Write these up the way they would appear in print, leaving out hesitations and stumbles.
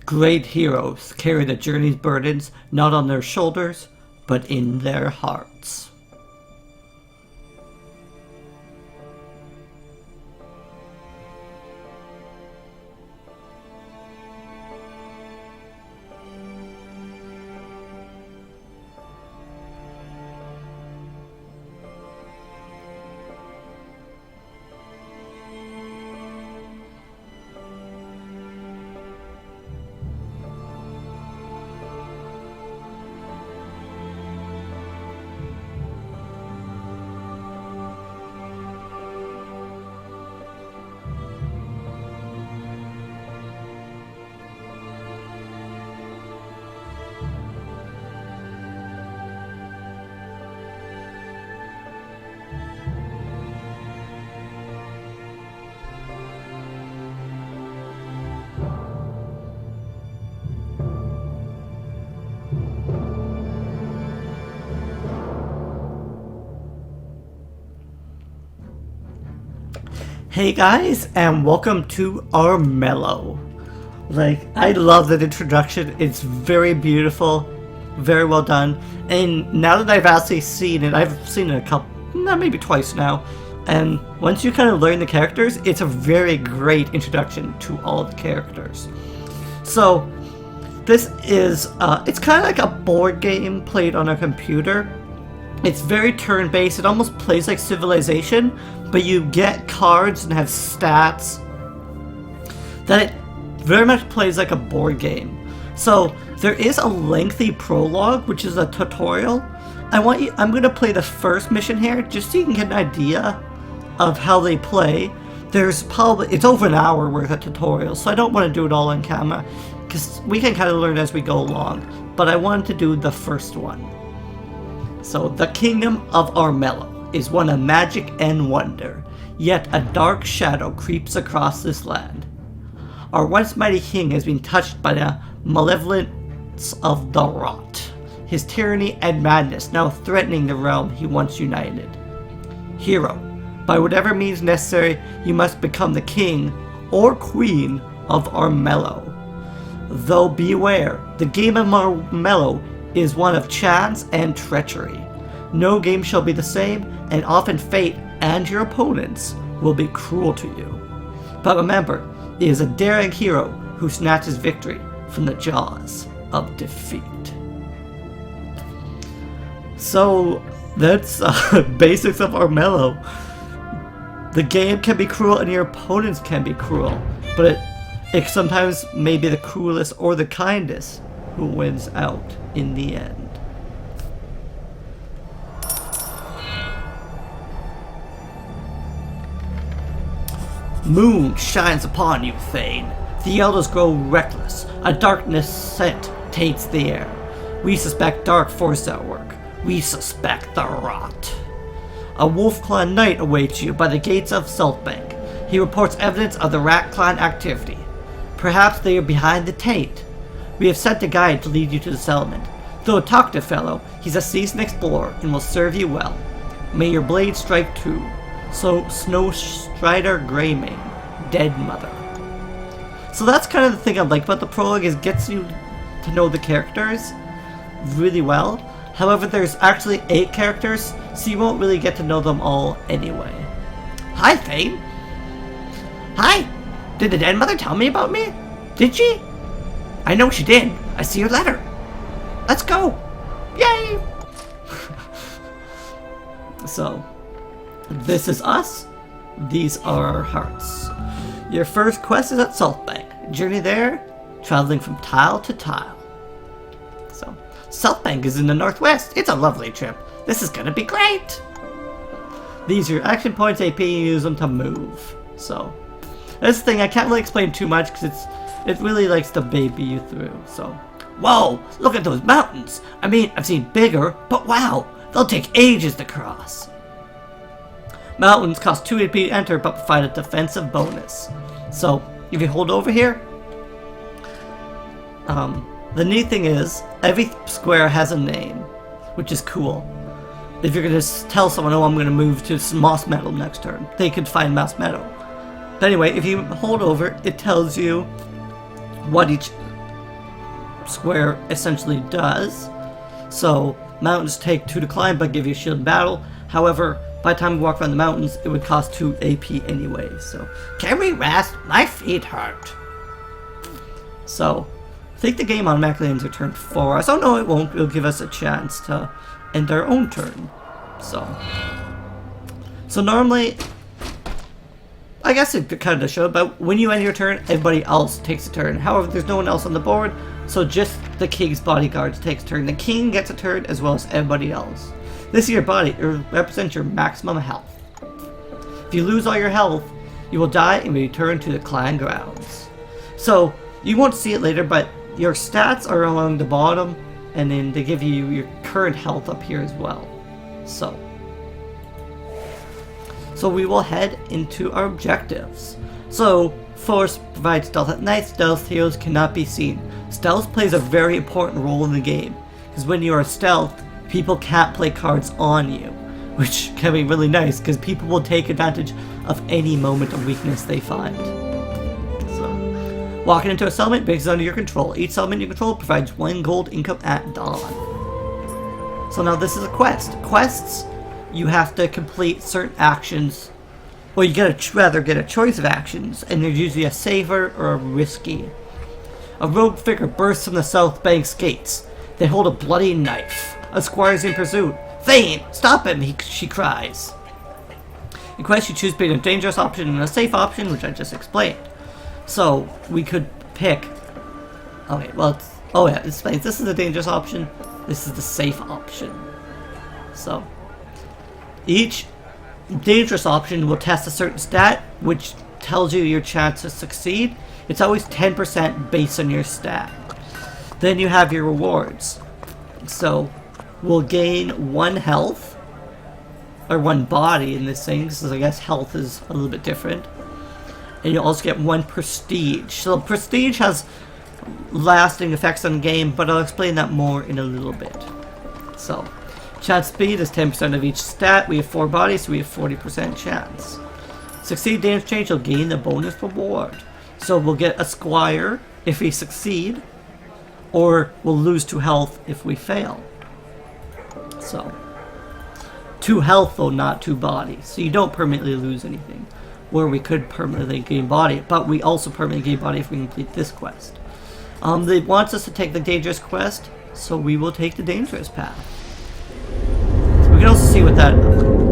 Great heroes carry the journey's burdens not on their shoulders, but in their hearts. Hey guys, and welcome to Armello. I love that introduction. It's very beautiful, very well done. And now that I've actually seen it, I've seen it a couple, maybe twice now. And once you kind of learn the characters, it's a very great introduction to all of the characters. So, this is, it's kind of like a board game played on a computer. It's very turn-based. It almost plays like Civilization, but you get cards and have stats that it very much plays like a board game. So there is a lengthy prologue, which is a tutorial. I'm going to play the first mission here just so you can get an idea of how they play. It's over an hour worth of tutorials, so I don't want to do it all on camera because we can kind of learn as we go along. But I wanted to do the first one. So, the Kingdom of Armello is one of magic and wonder, yet a dark shadow creeps across this land. Our once mighty king has been touched by the malevolence of the rot, his tyranny and madness now threatening the realm he once united. Hero, by whatever means necessary, you must become the king or queen of Armello. Though beware, the game of Armello is one of chance and treachery. No game shall be the same, and often fate and your opponents will be cruel to you. But remember, it is a daring hero who snatches victory from the jaws of defeat. So, that's basics of Armello. The game can be cruel and your opponents can be cruel, but it sometimes may be the cruelest or the kindest who wins out in the end. Moon shines upon you, Thane. The elders grow reckless. A darkness scent taints the air. We suspect dark force at work. We suspect the rot. A Wolf Clan knight awaits you by the gates of Saltbank. He reports evidence of the Rat Clan activity. Perhaps they are behind the taint. We have sent a guide to lead you to the settlement. Though a talkative fellow, he's a seasoned explorer and will serve you well. May your blade strike true. So, Snow Strider Greymane, Dead Mother. So that's kind of the thing I like about the prologue, is gets you to know the characters really well. However, there's actually 8 characters, so you won't really get to know them all anyway. Hi, Thane. Hi. Did the Dead Mother tell me about me? Did she? I know she did. I see your letter. Let's go. Yay! So, this is us. These are our hearts. Your first quest is at Saltbank. Journey there, traveling from tile to tile. So, Saltbank is in the northwest. It's a lovely trip. This is gonna be great. These are your action points, AP, you use them to move. So, this thing I can't really explain too much because it really likes to baby you through. So, whoa! Look at those mountains. I mean, I've seen bigger, but wow, they'll take ages to cross. Mountains cost 2 AP to enter, but provide a defensive bonus. So, if you hold over here, the neat thing is, every square has a name, which is cool. If you're going to tell someone, oh, I'm going to move to Moss Meadow next turn, they could find Moss Meadow. But anyway, if you hold over, it tells you what each square essentially does. So mountains take 2 to climb but give you a shield in battle. However, by the time we walk around the mountains, it would cost 2 AP anyway. So, can we rest? My feet hurt. So, I think the game automatically ends your turn for us. Oh no, it won't. It'll give us a chance to end our own turn. So normally, I guess it kind of showed, but when you end your turn, everybody else takes a turn. However, there's no one else on the board, so just the king's bodyguards takes a turn. The king gets a turn as well as everybody else. This is your body. It represents your maximum health. If you lose all your health, you will die and return to the clan grounds. So, you won't see it later, but your stats are along the bottom, and then they give you your current health up here as well. So we will head into our objectives. So, Force provides stealth at night. Stealth heroes cannot be seen. Stealth plays a very important role in the game, because when you are stealth, people can't play cards on you, which can be really nice, because people will take advantage of any moment of weakness they find. So, walking into a settlement based under your control. Each settlement you control provides 1 gold income at dawn. So now this is a quest. Quests, you have to complete certain actions, or you rather get a choice of actions, and there's usually a safer or a risky. A rogue figure bursts from the south bank's gates. They hold a bloody knife. A squire's in pursuit. Thane, stop him, she cries. In quest, you choose between a dangerous option and a safe option, which I just explained. So, we could pick... Okay, well, it explains. This is the dangerous option. This is the safe option. So, each dangerous option will test a certain stat, which tells you your chance to succeed. It's always 10% based on your stat. Then you have your rewards. So, we'll gain 1 health, or 1 body in this thing, because I guess health is a little bit different. And you'll also get 1 prestige. So prestige has lasting effects on the game, but I'll explain that more in a little bit. So, chance speed is 10% of each stat. We have 4 bodies, so we have 40% chance. Succeed damage change, you'll gain the bonus reward. So we'll get a squire if we succeed, or we'll lose 2 health if we fail. So, 2 health though, not 2 bodies. So you don't permanently lose anything. Where we could permanently gain body, but we also permanently gain body if we complete this quest. They want us to take the dangerous quest, so we will take the dangerous path. So we can also see what that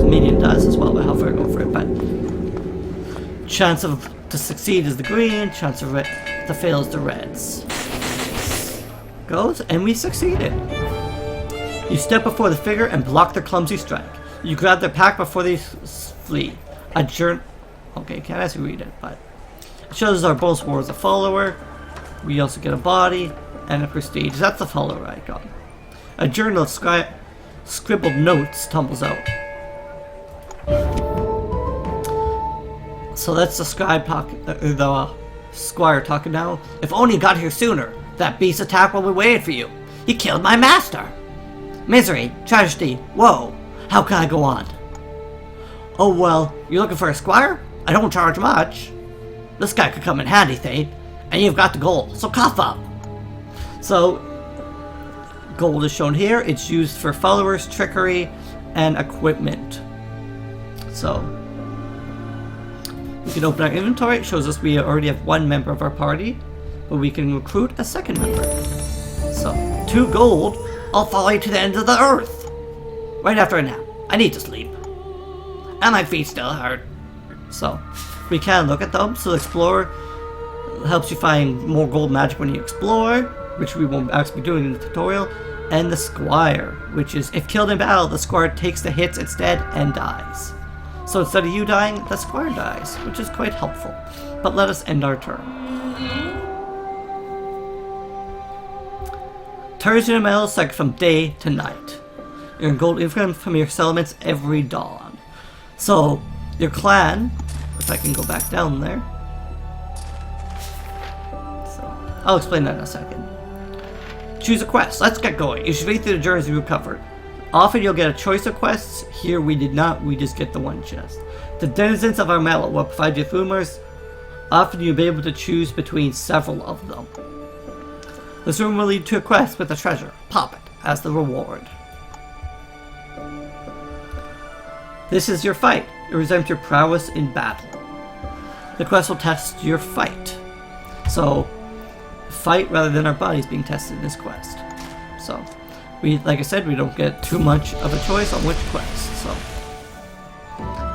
minion does as well, by how far we're going for it, but chance to succeed is the green, chance to fail is the reds. Goes, and we succeeded. You step before the figure and block their clumsy strike. You grab their pack before they flee. Okay, can't actually read it, but it shows our bonus war as a follower. We also get a body and a prestige. That's the follower icon. A journal of scribbled notes tumbles out. So that's the the squire talking now. If only you got here sooner. That beast attacked while we waited for you. He killed my master. Misery, tragedy, woe. How can I go on? Oh well, you're looking for a squire? I don't charge much. This guy could come in handy, Thane. And you've got the gold, so cough up. So, gold is shown here. It's used for followers, trickery, and equipment. So, we can open our inventory. It shows us we already have 1 member of our party, but we can recruit a 2nd member. So, 2 gold. I'll follow you to the end of the earth. Right after a nap. I need to sleep. And my feet still hurt. So, we can look at them. So, the Explorer helps you find more gold magic when you explore, which we won't actually be doing in the tutorial. And the Squire, which is, if killed in battle, the Squire takes the hits instead and dies. So, instead of you dying, the Squire dies, which is quite helpful. But let us end our turn. Turns in Armello cycle from day to night. You earn gold income from your settlements every dawn. So, your clan, if I can go back down there. So, I'll explain that in a second. Choose a quest. Let's get going. You should read through the journeys we covered. Often you'll get a choice of quests. Here we did not. We just get the 1 chest. The denizens of Armello will provide you with rumors. Often you'll be able to choose between several of them. This room will lead to a quest with a treasure. Pop it as the reward. This is your fight. It represents your prowess in battle. The quest will test your fight. So, fight rather than our bodies being tested in this quest. So, like I said, we don't get too much of a choice on which quest. So,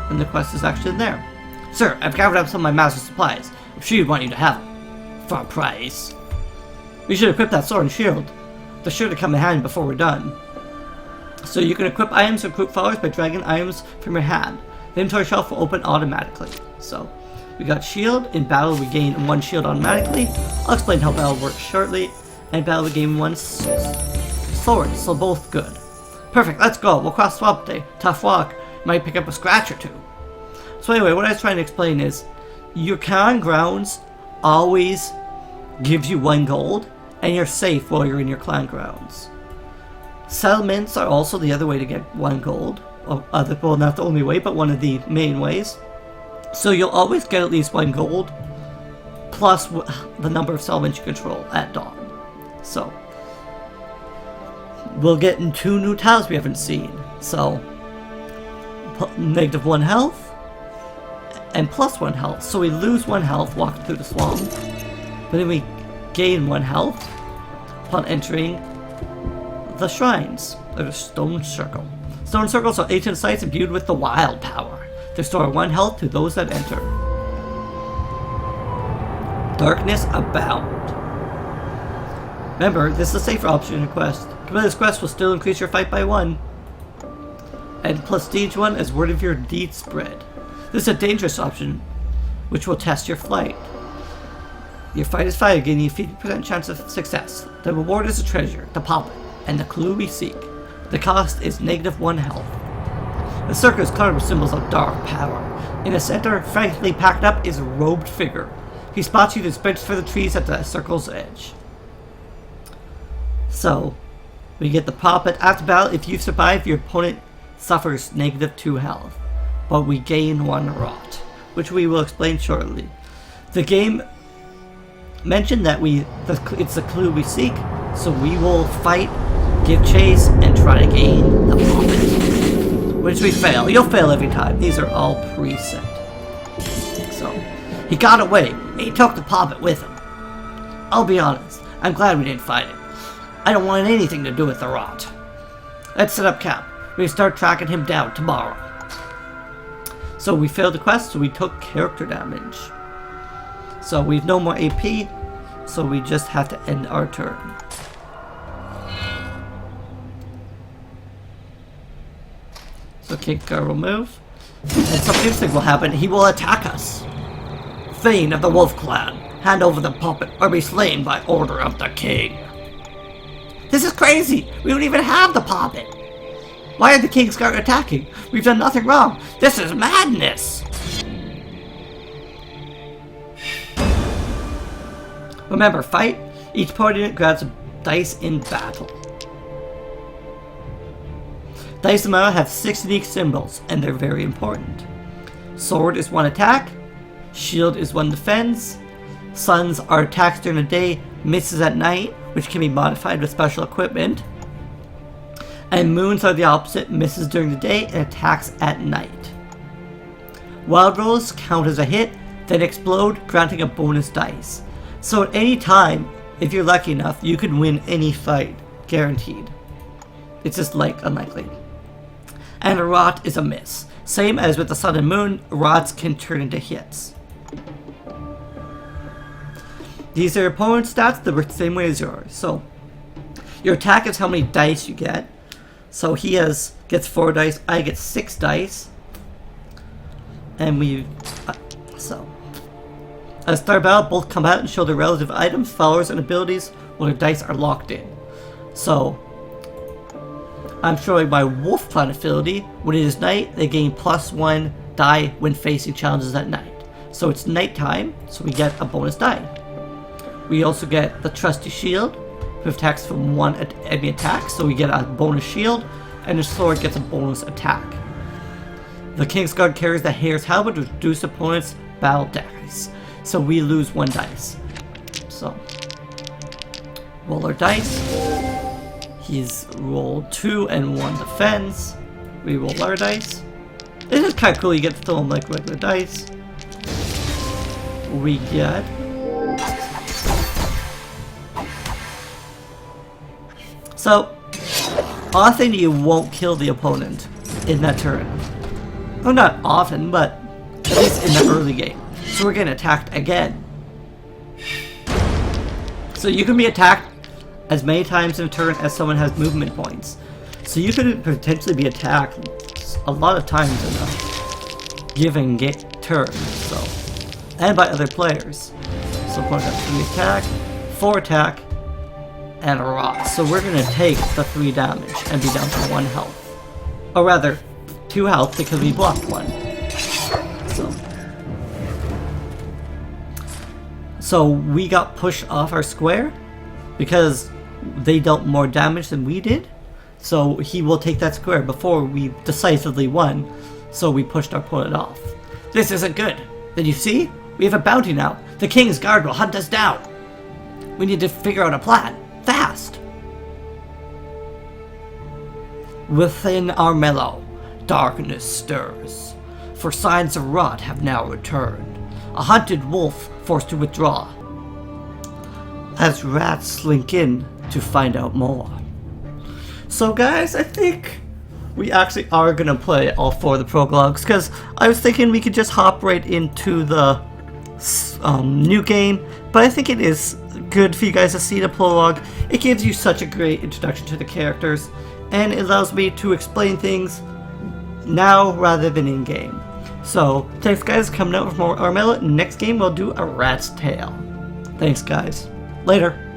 and the quest is actually there. Sir, I've gathered up some of my master's supplies. I'm sure you'd want you to have them. For a price. We should equip that sword and shield. They're sure to come in handy before we're done. So you can equip items or recruit followers by dragging items from your hand. The inventory shelf will open automatically. So, we got shield. In battle, we gain 1 shield automatically. I'll explain how battle works shortly. In battle, we gain 1 sword, so both good. Perfect, let's go. We'll cross swap day. Tough walk. Might pick up a scratch or 2. So anyway, what I was trying to explain is, your clan grounds always gives you 1 gold, and you're safe while you're in your clan grounds. Settlements are also the other way to get 1 gold. Well, not the only way, but one of the main ways. So you'll always get at least 1 gold, plus the number of settlements you control at dawn. So, we'll get in 2 new tiles we haven't seen. So, -1 health, and +1 health. So we lose 1 health walking through the swamp, but then we gain 1 health upon entering the shrines, or the stone circle. Stone circles are ancient sites imbued with the wild power. They restore 1 health to those that enter. Darkness abound. Remember, this is a safer option in a quest. Complete this quest will still increase your fight by 1. And prestige 1 as word of your deed spread. This is a dangerous option, which will test your flight. Your fight is fired, giving you a 50% chance of success. The reward is a treasure, the pop it, and the clue we seek. The cost is -1 health. The circle is covered with symbols of dark power. In the center, frankly packed up, is a robed figure. He spots you to sprint for the trees at the circle's edge. So, we get the pop it. After battle, if you survive, your opponent suffers -2 health. But we gain 1 rot, which we will explain shortly. The game mentioned that it's the clue we seek, so we will fight, give chase, and try to gain the pop it. Which we fail. You'll fail every time. These are all preset. So, he got away, and he took the pop it with him. I'll be honest, I'm glad we didn't fight it. I don't want anything to do with the rot. Let's set up camp. We start tracking him down tomorrow. So we failed the quest, so we took character damage. So we've no more AP, so we just have to end our turn. So Kinkar will move. And something interesting will happen. He will attack us. Thane of the Wolf Clan, hand over the puppet or be slain by order of the king. This is crazy! We don't even have the puppet! Why are the Kingsguard attacking? We've done nothing wrong! This is madness! Remember, fight. Each party unit grabs a dice in battle. Dice in Armello have 6 unique symbols, and they're very important. Sword is 1 attack, shield is 1 defense, suns are attacks during the day, misses at night, which can be modified with special equipment, and moons are the opposite, misses during the day and attacks at night. Wild rolls count as a hit, then explode, granting a bonus dice. So at any time, if you're lucky enough, you can win any fight, guaranteed. It's just unlikely. And a rot is a miss. Same as with the sun and moon, rots can turn into hits. These are your opponent's stats, they're the same way as yours. So, your attack is how many dice you get. So he gets 4 dice, I get 6 dice. And at start battle, both come out and show their relative items, followers, and abilities while their dice are locked in. So, I'm showing my Wolf Clan affiliate. When it is night, they gain +1 die when facing challenges at night. So it's nighttime, so we get a bonus die. We also get the Trusty Shield, with attacks from 1 enemy attack, so we get a bonus shield, and the sword gets a bonus attack. The Kingsguard carries the Hare's Helmet to reduce opponents' battle dice, so we lose 1 dice. So, roll our dice. He's rolled 2 and 1 defense. We roll our dice. This is kind of cool, you get to throw them like regular dice. We get... So, often you won't kill the opponent in that turn. Well, not often, but at least in the early game. So we're getting attacked again. So you can be attacked as many times in a turn as someone has movement points. So you could potentially be attacked a lot of times in a given turn. So, and by other players. So opponent got 3 attack, 4 attack, and a rot. So we're gonna take the 3 damage and be down to 1 health. Or rather, 2 health because we blocked 1. So we got pushed off our square because they dealt more damage than we did. So he will take that square before we decisively won. So we pushed our opponent off. This isn't good. Did you see? We have a bounty now. The King's Guard will hunt us down. We need to figure out a plan. Fast. Within Armello, darkness stirs. For signs of rot have now returned. A hunted wolf forced to withdraw. As rats slink in to find out more. So guys, I think we actually are going to play all 4 of the prologues, because I was thinking we could just hop right into the new game, but I think it is good for you guys to see the prologue. It gives you such a great introduction to the characters, and it allows me to explain things now rather than in-game. So, thanks guys, coming out with more Armello. Next game we'll do a rat's tail. Thanks guys. Later.